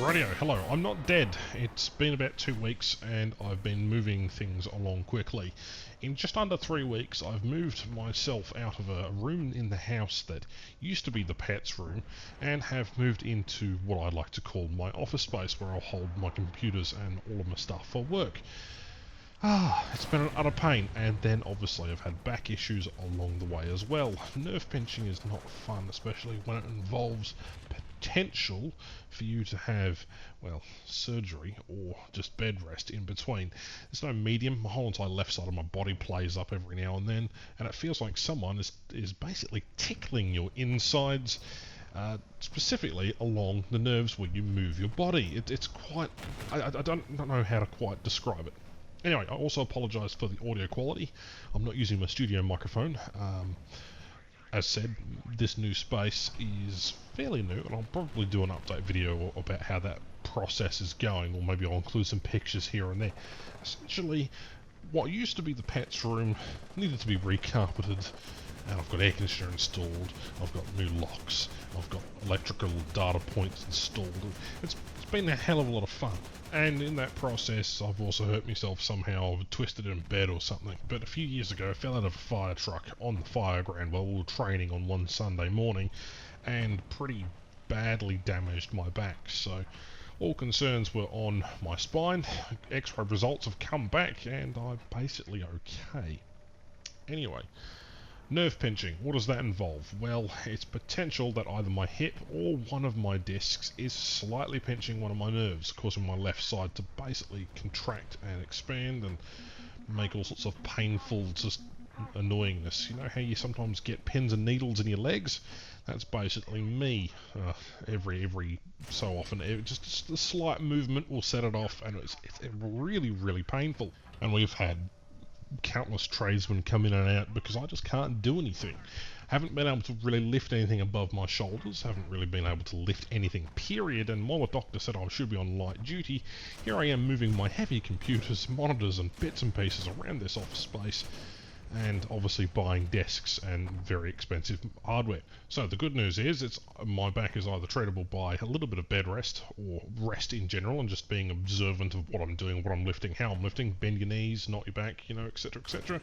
Radio, hello. I'm not dead. It's been about 2 weeks and I've been moving things along quickly. In just under 3 weeks, I've moved myself out of a room in the house that used to be the pets room and have moved into what I like to call my office space, where I'll hold my computers and all of my stuff for work. It's been an utter pain, and then obviously I've had back issues along the way as well. Nerve pinching is not fun, especially when it involves potential for you to have, well, surgery or just bed rest in between. There's no medium. My whole entire left side of my body plays up every now and then, and it feels like someone is basically tickling your insides, specifically along the nerves where you move your body. It's quite... I don't know how to quite describe it. Anyway, I also apologise for the audio quality. I'm not using my studio microphone. As said, this new space is fairly new, and I'll probably do an update video about how that process is going, or maybe I'll include some pictures here and there. Essentially, what used to be the pets room needed to be recarpeted, and I've got air conditioner installed, I've got new locks, I've got electrical data points installed. It's been a hell of a lot of fun. And in that process, I've also hurt myself somehow. I've twisted in bed or something. But a few years ago, I fell out of a fire truck on the fire ground while we were training on one Sunday morning, and pretty badly damaged my back. So all concerns were on my spine. X-ray results have come back, and I'm basically okay. Anyway, nerve pinching, what does that involve? Well, it's potential that either my hip or one of my discs is slightly pinching one of my nerves, causing my left side to basically contract and expand and make all sorts of painful, just annoyingness. You know how you sometimes get pins and needles in your legs? That's basically me. Every so often, just a slight movement will set it off, and it's really, really painful. And we've had countless tradesmen come in and out because I just can't do anything. Haven't been able to really lift anything above my shoulders, haven't really been able to lift anything, period, and while the doctor said I should be on light duty, here I am moving my heavy computers, monitors and bits and pieces around this office space, and obviously buying desks and very expensive hardware. So the good news is my back is either treatable by a little bit of bed rest or rest in general, and just being observant of what I'm doing, what I'm lifting, how I'm lifting, bend your knees, not your back, etc, etc.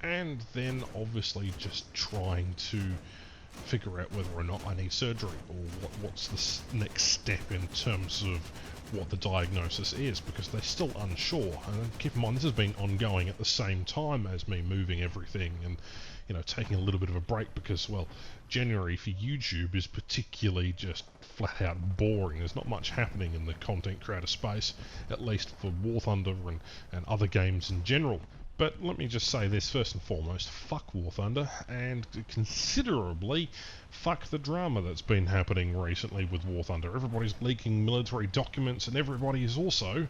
And then obviously just trying to figure out whether or not I need surgery, or what's the next step in terms of what the diagnosis is, because they're still unsure. And keep in mind, this has been ongoing at the same time as me moving everything and, taking a little bit of a break because, well, January for YouTube is particularly just flat out boring. There's not much happening in the content creator space, at least for War Thunder and other games in general. But let me just say this first and foremost: fuck War Thunder, and considerably fuck the drama that's been happening recently with War Thunder. Everybody's leaking military documents, and everybody is also,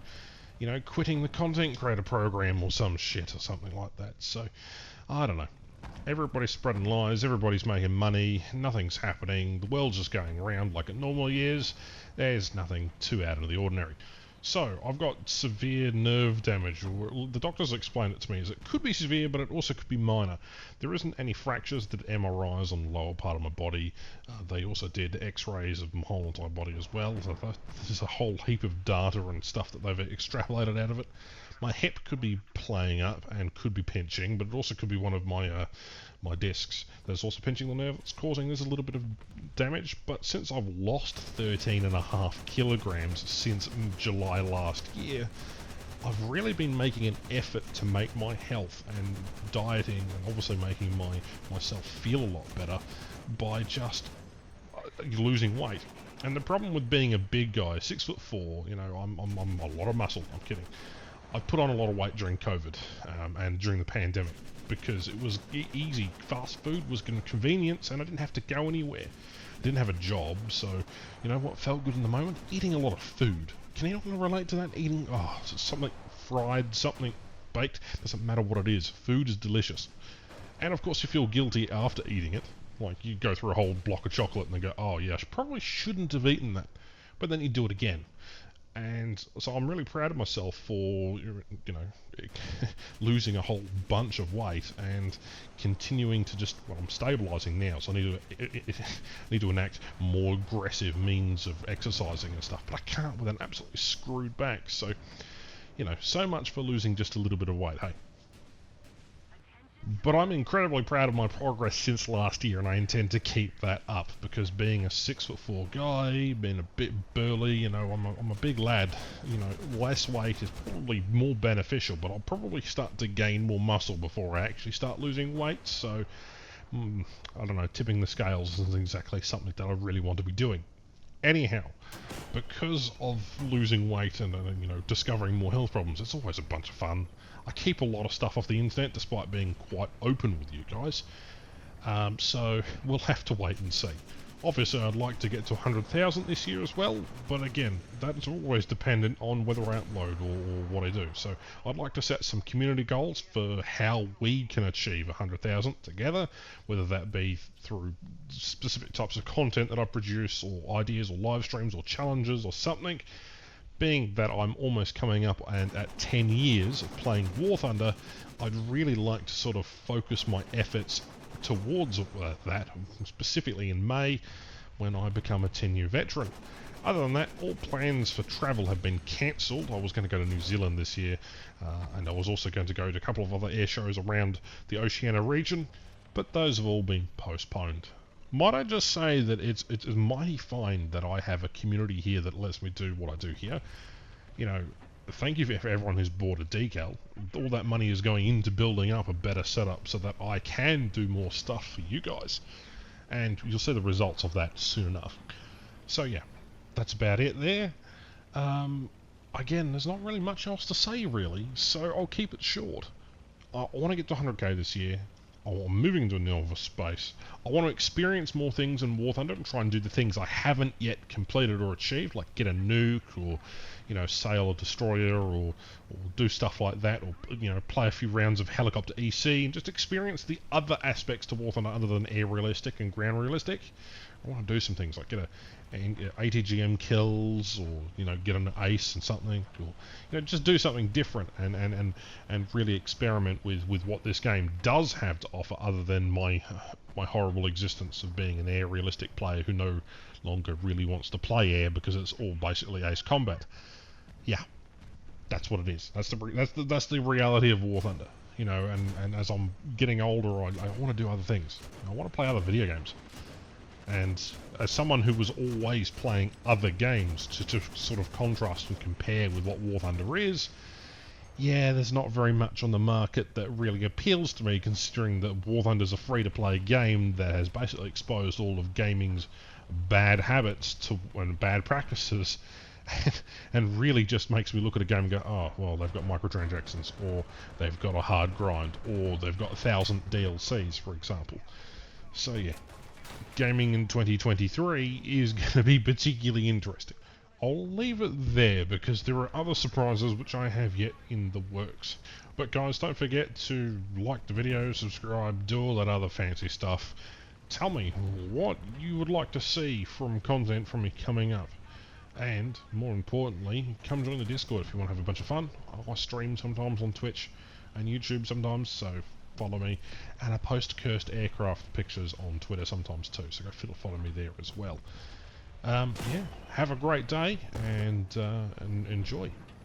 quitting the content creator program or some shit or something like that. So, I don't know. Everybody's spreading lies, everybody's making money, nothing's happening, the world's just going round like it normally is. There's nothing too out of the ordinary. So, I've got severe nerve damage, or the doctors explained it to me as it could be severe, but it also could be minor. There isn't any fractures, did MRIs on the lower part of my body. They also did x-rays of my whole entire body as well. So there's a whole heap of data and stuff that they've extrapolated out of it. My hip could be playing up and could be pinching, but it also could be one of my discs that's also pinching the nerve. It's causing this a little bit of damage, but since I've lost 13.5 kilograms since July last year, I've really been making an effort to make my health and dieting and obviously making myself feel a lot better by just losing weight. And the problem with being a big guy, 6'4", I'm a lot of muscle. I'm kidding. I put on a lot of weight during COVID and during the pandemic because it was easy. Fast food was convenience, and I didn't have to go anywhere. I didn't have a job, so you know what felt good in the moment? Eating a lot of food. Can anyone relate to that? Eating something fried, something baked, doesn't matter what it is. Food is delicious. And of course you feel guilty after eating it. Like you go through a whole block of chocolate and then go, oh yeah, I probably shouldn't have eaten that. But then you do it again. And so I'm really proud of myself for, you know, losing a whole bunch of weight and continuing to just, well, I'm stabilising now, so I need to enact more aggressive means of exercising and stuff, but I can't with an absolutely screwed back. So, you know, so much for losing just a little bit of weight, hey. But I'm incredibly proud of my progress since last year, and I intend to keep that up, because being a 6'4" guy, being a bit burly, you know, I'm a big lad. You know, less weight is probably more beneficial, but I'll probably start to gain more muscle before I actually start losing weight. So, I don't know, tipping the scales isn't exactly something that I really want to be doing. Anyhow, because of losing weight and you know, discovering more health problems, it's always a bunch of fun. I keep a lot of stuff off the internet despite being quite open with you guys. So we'll have to wait and see. Obviously, I'd like to get to 100,000 this year as well, but again, that's always dependent on whether I upload or what I do. So I'd like to set some community goals for how we can achieve 100,000 together, whether that be through specific types of content that I produce, or ideas, or live streams, or challenges, or something. Being that I'm almost coming up and at 10 years of playing War Thunder, I'd really like to sort of focus my efforts towards that, specifically in May, when I become a 10-year veteran. Other than that, all plans for travel have been cancelled. I was going to go to New Zealand this year, and I was also going to go to a couple of other air shows around the Oceania region, but those have all been postponed. Might I just say that it's mighty fine that I have a community here that lets me do what I do here. You know, thank you for everyone who's bought a decal. All that money is going into building up a better setup so that I can do more stuff for you guys. And you'll see the results of that soon enough. So yeah, that's about it there. Again, there's not really much else to say really, so I'll keep it short. I want to get to 100k this year. I'm moving to a new space. I want to experience more things in War Thunder and try and do the things I haven't yet completed or achieved, like get a nuke, or, you know, sail a destroyer, or do stuff like that, or, you know, play a few rounds of helicopter EC and just experience the other aspects to War Thunder other than air realistic and ground realistic. I want to do some things like get a ATGM kills, or, you know, get an ace and something, or, you know, just do something different and really experiment with what this game does have to offer, other than my horrible existence of being an air realistic player who no longer really wants to play air because it's all basically ace combat. Yeah, that's what it is. That's the reality of War Thunder. You know, and as I'm getting older, I want to do other things. I want to play other video games. And as someone who was always playing other games to sort of contrast and compare with what War Thunder is, yeah, there's not very much on the market that really appeals to me, considering that War Thunder's a free-to-play game that has basically exposed all of gaming's bad habits and bad practices, and really just makes me look at a game and go, oh, well, they've got microtransactions, or they've got a hard grind, or they've got 1,000 DLCs, for example. So yeah, gaming in 2023 is going to be particularly interesting. I'll leave it there because there are other surprises which I have yet in the works. But guys, don't forget to like the video, subscribe, do all that other fancy stuff. Tell me what you would like to see from content from me coming up. And, more importantly, come join the Discord if you want to have a bunch of fun. I stream sometimes on Twitch and YouTube sometimes, so follow me. And I post cursed aircraft pictures on Twitter sometimes too, so go follow me there as well. Yeah, have a great day and enjoy.